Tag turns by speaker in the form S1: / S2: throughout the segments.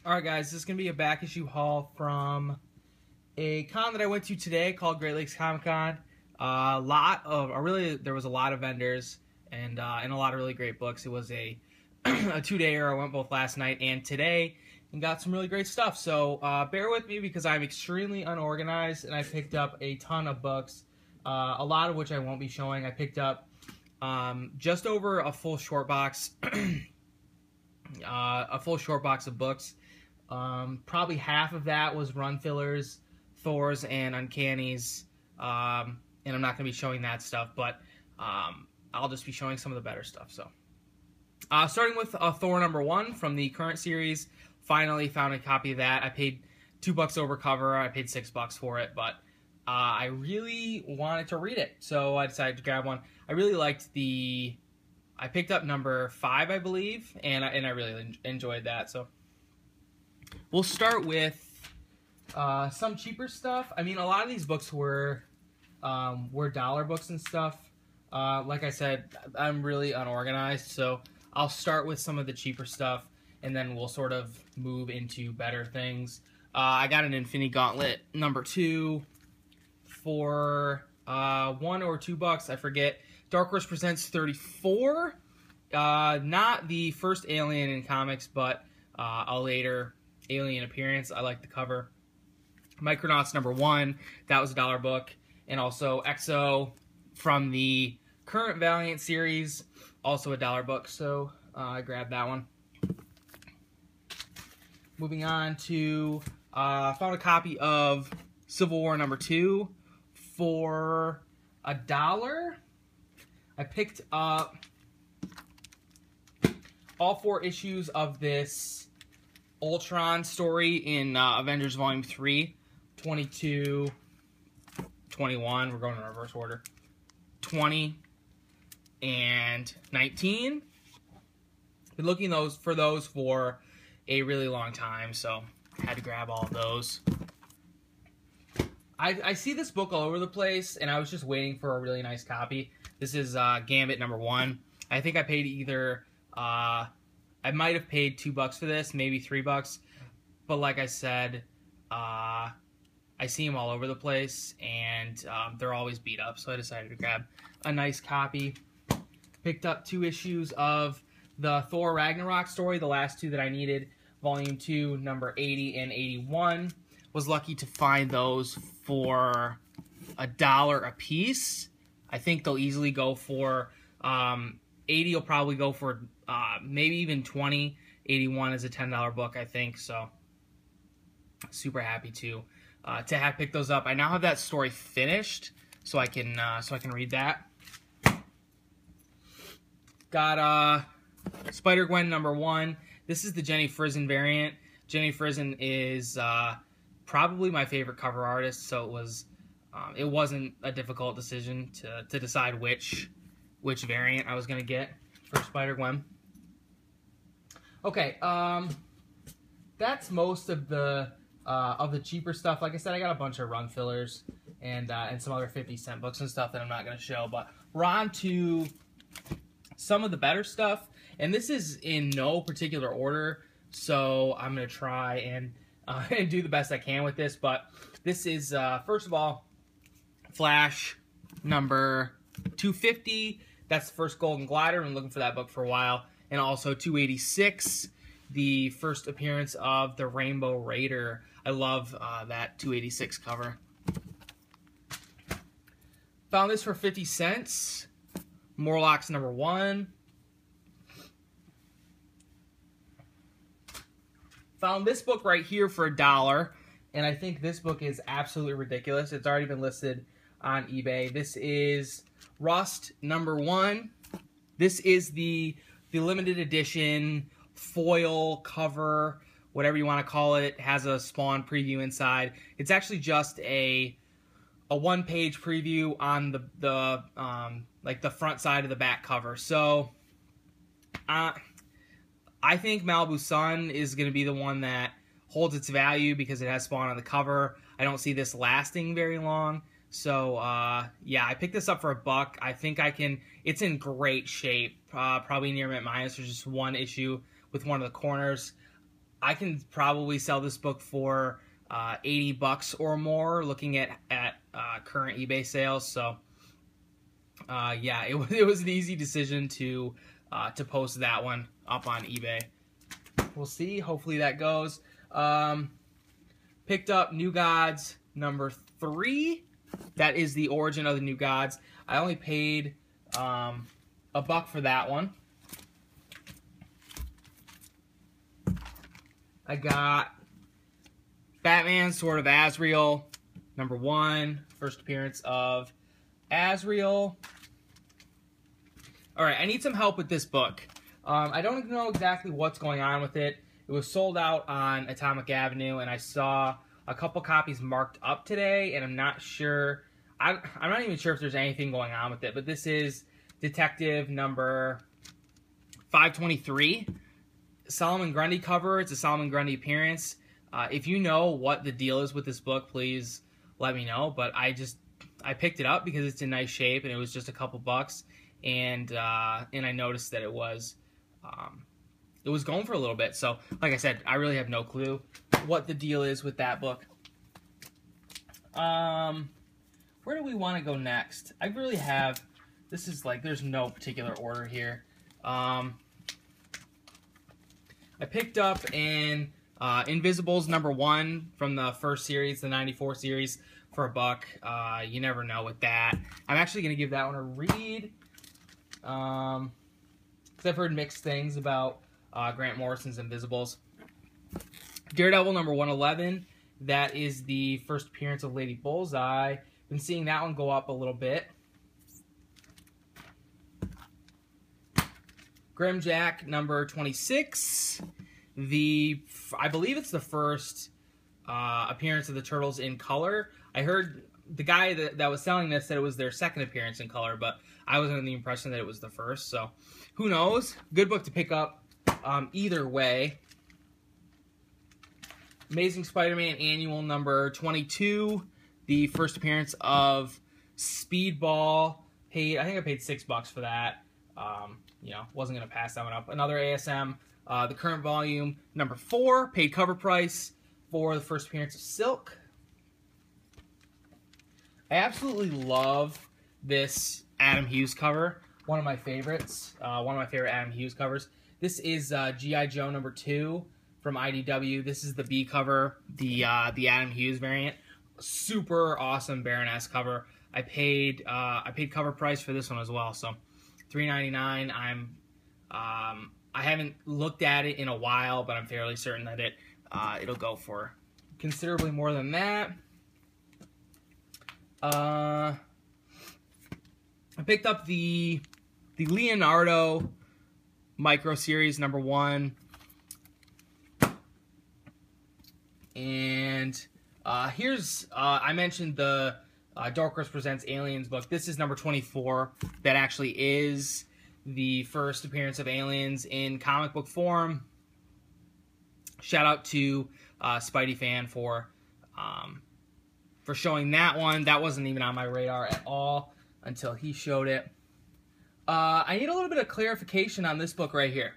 S1: Alright guys, this is going to be a back issue haul from a con that I went to today called Great Lakes Comic Con. There was a lot of vendors and a lot of really great books. It was a a 2-dayer. I went both last night and today and got some really great stuff. So bear with me because I'm extremely unorganized and I picked up a ton of books, a lot of which I won't be showing. I picked up just over a full short box, of books. Probably half of that was run fillers, Thors, and Uncannies, and I'm not going to be showing that stuff, but I'll just be showing some of the better stuff. So, starting with Thor #1 from the current series, finally found a copy of that. I paid $2 over cover. I paid $6 for it, but I really wanted to read it, so I decided to grab one. I really liked I picked up #5, I believe, and I really enjoyed that. So we'll start with some cheaper stuff. I mean, a lot of these books were dollar books and stuff. Like I said, I'm really unorganized, so I'll start with some of the cheaper stuff, and then we'll sort of move into better things. I got an Infinity Gauntlet #2 for $1 or $2, I forget. Dark Horse Presents 34. Not the first Alien in comics, but a later Alien appearance. I like the cover. Micronauts #1. That was a $1 book. And also Exo from the current Valiant series. Also a $1 book. So I grabbed that one. Moving on to found a copy of Civil War #2 for $1. I picked up all 4 issues of this Ultron story in Avengers Volume 3, 22, 21, we're going in reverse order, 20, and 19. Been looking for those for a really long time, so I had to grab all of those. I see this book all over the place, and I was just waiting for a really nice copy. This is Gambit #1. I think I paid either, I might have paid $2 for this, maybe $3. But like I said, I see them all over the place, and they're always beat up. So I decided to grab a nice copy. Picked up 2 issues of the Thor Ragnarok story, the last 2 that I needed, Volume 2, #80 and 81. Was lucky to find those for $1 a piece. I think they'll easily go for 80 will probably go for maybe even 20. 81 is a $10 book, I think. So super happy to have picked those up. I now have that story finished, so I can read that. Got SpiderGwen #1. This is the Jenny Frison variant. Jenny Frison is probably my favorite cover artist, so it wasn't a difficult decision to decide which variant I was gonna get for Spider-Gwen. Okay, that's most of the cheaper stuff. Like I said, I got a bunch of run fillers and some other 50-cent books and stuff that I'm not gonna show. But we're on to some of the better stuff, and this is in no particular order. So I'm gonna try and do the best I can with this. But this is first of all, Flash #250. That's the first Golden Glider. I've been looking for that book for a while. And also 286, the first appearance of the Rainbow Raider. I love that 286 cover. Found this for 50 cents. Morlocks #1. Found this book right here for $1. And I think this book is absolutely ridiculous. It's already been listed on eBay. This is Rust #1. This is the limited edition foil cover, whatever you want to call it. It has a Spawn preview inside. It's actually just a 1-page preview on like the front side of the back cover. So I think Malibus Son is going to be the one that holds its value because it has Spawn on the cover. I don't see this lasting very long. So, yeah, I picked this up for $1. I think I can... It's in great shape. Probably near mint minus. There's just one issue with one of the corners. I can probably sell this book for $80 or more, looking at current eBay sales. So yeah, it was an easy decision to post that one up on eBay. We'll see. Hopefully that goes. Picked up New Gods number 3. That is the origin of the New Gods. I only paid $1 for that one. I got Batman, Sword of Azrael, number 1, first appearance of Azrael. Alright, I need some help with this book. I don't know exactly what's going on with it. It was sold out on Atomic Avenue, and I saw a couple copies marked up today, and I'm not sure. I'm not even sure if there's anything going on with it, but this is Detective number 523. Solomon Grundy cover. It's a Solomon Grundy appearance. If you know what the deal is with this book, please let me know. But I picked it up because it's in nice shape and it was just a couple bucks, and I noticed that it was going for a little bit. So like I said, I really have no clue what the deal is with that book. Where do we want to go next? I really have. This is like there's no particular order here. I picked up in Invisibles number 1 from the first series, the 94 series, for $1. You never know with that. I'm actually going to give that one a read. Because I've heard mixed things about Grant Morrison's Invisibles. Daredevil number 111. That is the first appearance of Lady Bullseye. Been seeing that one go up a little bit. Grimjack number 26. I believe it's the first appearance of the Turtles in color. I heard the guy that was selling this said it was their second appearance in color, but I was under the impression that it was the first. So who knows? Good book to pick up either way. Amazing Spider-Man Annual number 22. The first appearance of Speedball. I think I paid $6 for that. You know, wasn't going to pass that one up. Another ASM, the current volume, number 4, paid cover price for the first appearance of Silk. I absolutely love this Adam Hughes cover. One of my favorites. One of my favorite Adam Hughes covers. This is G.I. Joe number 2 from IDW. This is the B cover, the Adam Hughes variant. Super awesome Baroness cover. I paid cover price for this one as well, so $3.99. I haven't looked at it in a while, but I'm fairly certain that it'll go for considerably more than that. I picked up the Leonardo Micro Series number 1, and here's I mentioned the Dark Horse Presents Aliens book. This is number 24. That actually is the first appearance of aliens in comic book form. Shout out to Spidey Fan for showing that one. That wasn't even on my radar at all until he showed it. I need a little bit of clarification on this book right here.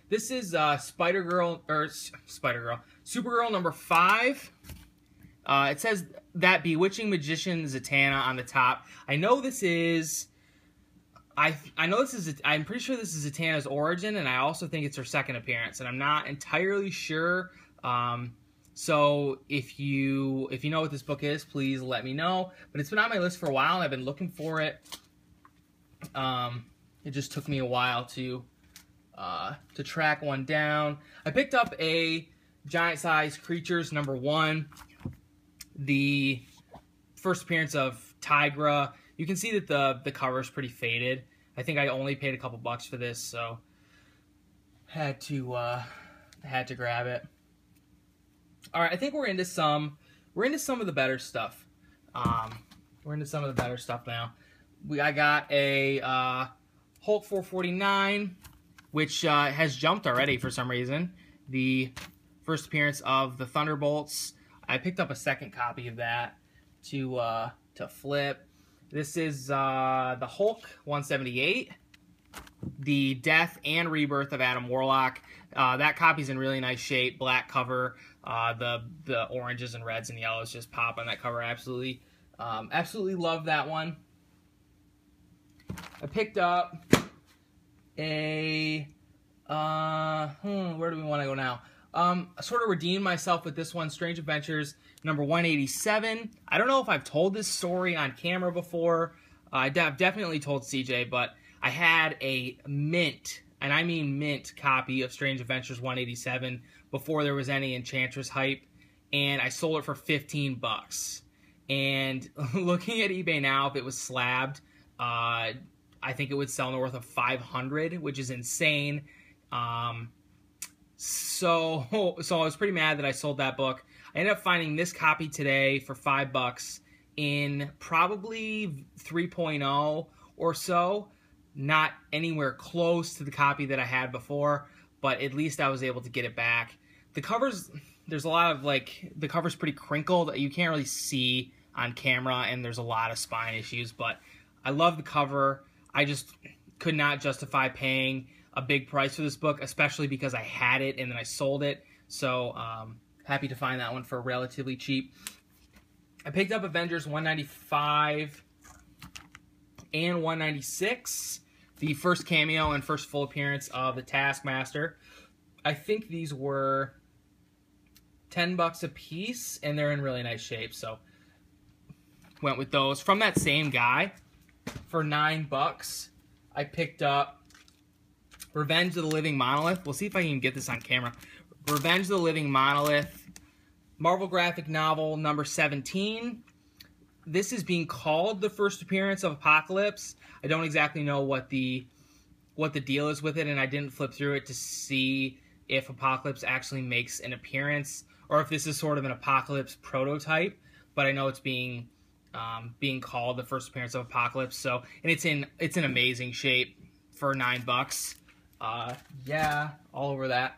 S1: This is Supergirl number 5. It says that bewitching magician Zatanna on the top. I know this is. I'm pretty sure this is Zatanna's origin, and I also think it's her second appearance, and I'm not entirely sure. So if you know what this book is, please let me know. But it's been on my list for a while, and I've been looking for it. It just took me a while to track one down. I picked up a Giant Size Creatures number 1. The first appearance of Tigra. You can see that the cover is pretty faded. I think I only paid a couple bucks for this, so had to grab it. All right, I think we're into some of the better stuff. We're into some of the better stuff now. I got a Hulk 449, which has jumped already for some reason. The first appearance of the Thunderbolts. I picked up a second copy of that to flip. This is the Hulk 178. the death and rebirth of Adam Warlock. That copy's in really nice shape, black cover. The oranges and reds and yellows just pop on that cover. Absolutely love that one. I picked up a where do we want to go now? I sort of redeemed myself with this one, Strange Adventures number 187. I don't know if I've told this story on camera before. I've definitely told CJ, but I had a mint, and I mean mint, copy of Strange Adventures 187 before there was any Enchantress hype, and I sold it for 15 bucks. And looking at eBay now, if it was slabbed, I think it would sell north of 500, which is insane. So I was pretty mad that I sold that book. I ended up finding this copy today for $5 in probably 3.0 or so. Not anywhere close to the copy that I had before, but at least I was able to get it back. The covers, there's a lot of, like, the cover's pretty crinkled. You can't really see on camera, and there's a lot of spine issues, but I love the cover. I just could not justify paying a big price for this book, especially because I had it and then I sold it. So happy to find that one for relatively cheap. I picked up Avengers 195 and 196, the first cameo and first full appearance of the Taskmaster. I think these were $10 a piece, and they're in really nice shape, so went with those. From that same guy, for $9, I picked up Revenge of the Living Monolith. We'll see if I can get this on camera. Revenge of the Living Monolith, Marvel graphic novel number 17. This is being called the first appearance of Apocalypse. I don't exactly know what the deal is with it, and I didn't flip through it to see if Apocalypse actually makes an appearance or if this is sort of an Apocalypse prototype. But I know it's being called the first appearance of Apocalypse. So, and it's in amazing shape for $9. Yeah, all over that.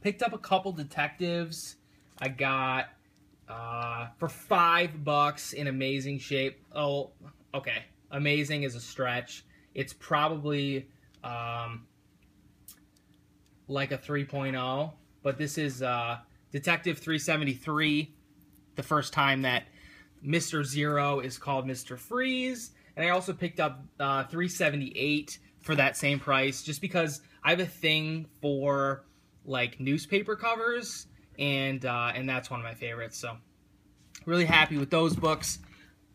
S1: Picked up a couple detectives. I got for $5 in amazing shape. Oh, okay. Amazing is a stretch. It's probably like a 3.0, but this is Detective 373, the first time that Mr. Zero is called Mr. Freeze. And I also picked up 378 for that same price, just because I have a thing for like newspaper covers, and that's one of my favorites. So really happy with those books.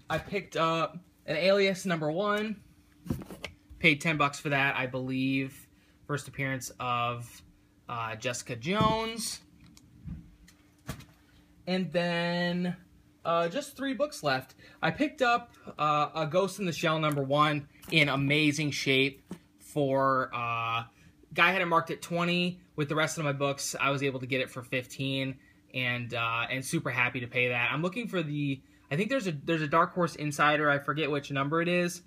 S1: I picked up an Alias number 1. Paid $10 for that, I believe. First appearance of Jessica Jones. And then just 3 books left. I picked up a Ghost in the Shell number 1 in amazing shape for guy had it marked at 20. With the rest of my books, I was able to get it for 15, and super happy to pay that. I'm looking for the, I think there's a Dark Horse Insider. I forget which number it is,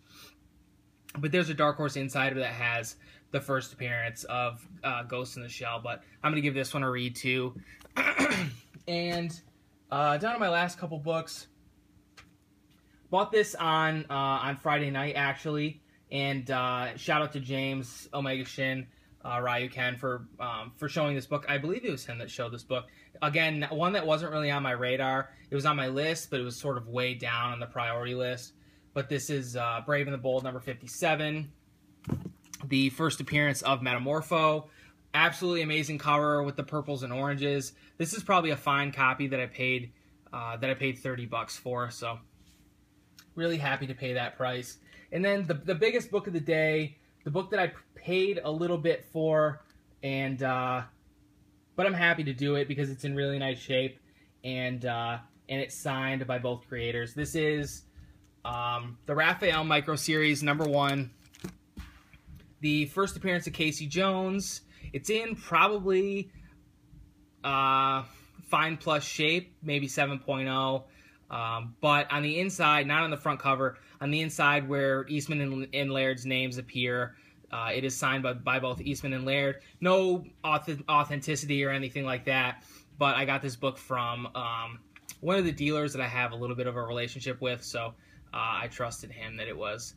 S1: but there's a Dark Horse Insider that has the first appearance of Ghost in the Shell. But I'm gonna give this one a read too. And down to my last couple books. Bought this on Friday night actually, and shout out to James Omega Shin. Ryu Ken for showing this book. I believe it was him that showed this book. Again, one that wasn't really on my radar. It was on my list, but it was sort of way down on the priority list. But this is Brave and the Bold number 57. The first appearance of Metamorpho. Absolutely amazing cover with the purples and oranges. This is probably a fine copy that I paid $30 for. So really happy to pay that price. And then the biggest book of the day, the book that I paid a little bit for, and but I'm happy to do it because it's in really nice shape, and it's signed by both creators. This is the Raphael Micro Series number 1, the first appearance of Casey Jones. It's in probably fine plus shape, maybe 7.0. But on the inside, not on the front cover, on the inside where Eastman and Laird's names appear, it is signed by both Eastman and Laird. No authenticity or anything like that, but I got this book from one of the dealers that I have a little bit of a relationship with, so I trusted him that it was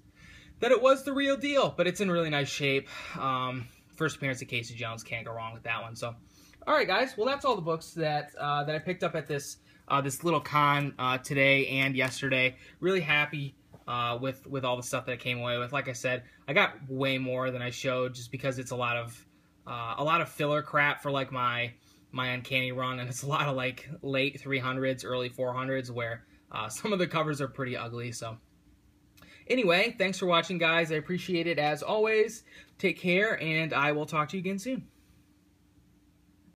S1: that it was the real deal, but it's in really nice shape. First appearance of Casey Jones, can't go wrong with that one. So, all right, guys. Well, that's all the books that that I picked up at this this little con today and yesterday. Really happy with all the stuff that I came away with. Like I said, I got way more than I showed just because it's a lot of filler crap for like my Uncanny run, and it's a lot of like late 300s, early 400s where some of the covers are pretty ugly. So anyway, thanks for watching, guys. I appreciate it as always. Take care, and I will talk to you again soon.